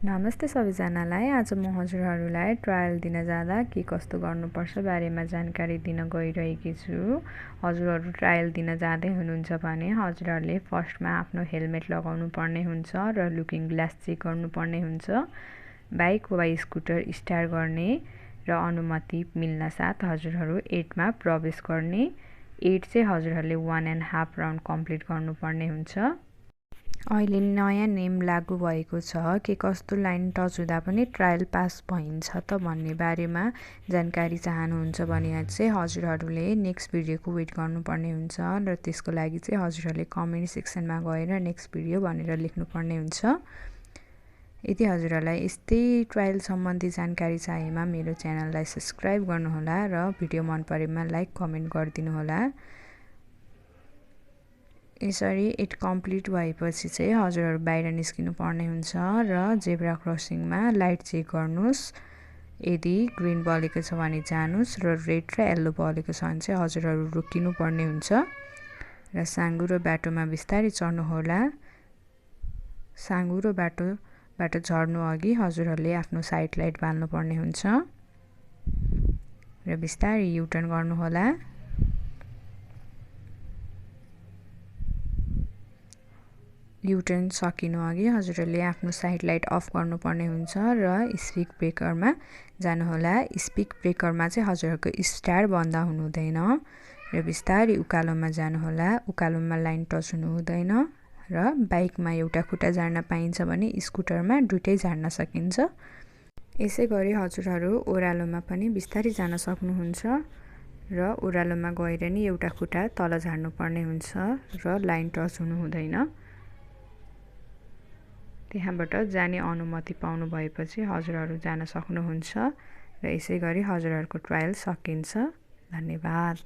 नमस्ते सबैजनालाई। आज म हजुरहरूलाई ट्रायल दिन जाँदा के कस्तो गर्नुपर्छ बारेमा जानकारी दिन गइरहेकी छु। हजुरहरू ट्रायल दिन जाँदै हुनुहुन्छ भने हजुरहरूले फर्स्टमा आफ्नो हेलमेट लगाउनु पर्ने हुन्छ र लुकिङ ग्लास चेक गर्नुपर्ने हुन्छ। बाइक वा स्कुटर स्टार्ट गर्ने र अनुमति मिल्न साथ हजुरहरू 8मा प्रवेश गर्ने। 8 चाहिँ हजुरहरूले 1.5 राउन्ड कम्प्लिट गर्नुपर्ने हुन्छ। अहिले नयाँ नेम लागू भएको छ। के कस्तो लाइन टच हुँदा पनि ट्रायल पास भइन्छ त भन्ने बारेमा जानकारी चाहनुहुन्छ भने चाहिँ हजुरहरूले नेक्स्ट भिडियोको वेट गर्नुपर्ने हुन्छ र त्यसको लागि चाहिँ हजुरहरूले कमेन्ट सेक्सनमा गएर नेक्स्ट भिडियो भनेर लेख्नुपर्ने हुन्छ। यदि हजुरहरूलाई यस्तै ट्रायल सम्बन्धी जानकारी चाहिएमा मेरो च्यानललाई सब्स्क्राइब गर्नुहोला र भिडियो मन परेमा लाइक कमेन्ट गरिदिनु होला। यसरी 8 कम्प्लिट भएपछि चाहिँ हजुरहरू बाहिर निस्किनु पर्ने हुन्छ र जेब्रा क्रसिङमा लाइट चेक गर्नुहोस्। यदि ग्रिन बलेको छ भने जानुहोस् र रेड र येल्लो बलेको छ भने चाहिँ हजुरहरू रोकिनु पर्ने हुन्छ र साँघुरो बाटोमा बिस्तारै चढ्नुहोला। साँघुरो बाटोबाट झर्नु अघि हजुरहरूले आफ्नो साइड लाइट बाल्नुपर्ने हुन्छ र बिस्तारै युटर्न गर्नुहोला। युटर्न सकिनु अघि हजुरहरूले आफ्नो साइड लाइट अफ गर्नुपर्ने हुन्छ र स्पिड ब्रेकरमा जानुहोला। स्पिड ब्रेकरमा चाहिँ हजुरहरूको स्टार बन्द हुनु हुँदैन र बिस्तारै उकालोमा जानुहोला। उकालोमा लाइन टच हुनु हुँदैन र बाइकमा एउटा खुट्टा झार्न पाइन्छ भने स्कुटरमा दुइटै झार्न सकिन्छ। यसै गरी हजुरहरू ओह्रालोमा पनि बिस्तारै जान सक्नुहुन्छ र ओह्रालोमा गएर नि एउटा खुट्टा तल झार्नुपर्ने हुन्छ र लाइन टच हुनु हुँदैन। त्यहाँबाट जाने अनुमति पाउनु भएपछि हजुरहरू जान सक्नुहुन्छ र यसै गरी हजुरहरूको ट्रायल सकिन्छ। धन्यवाद।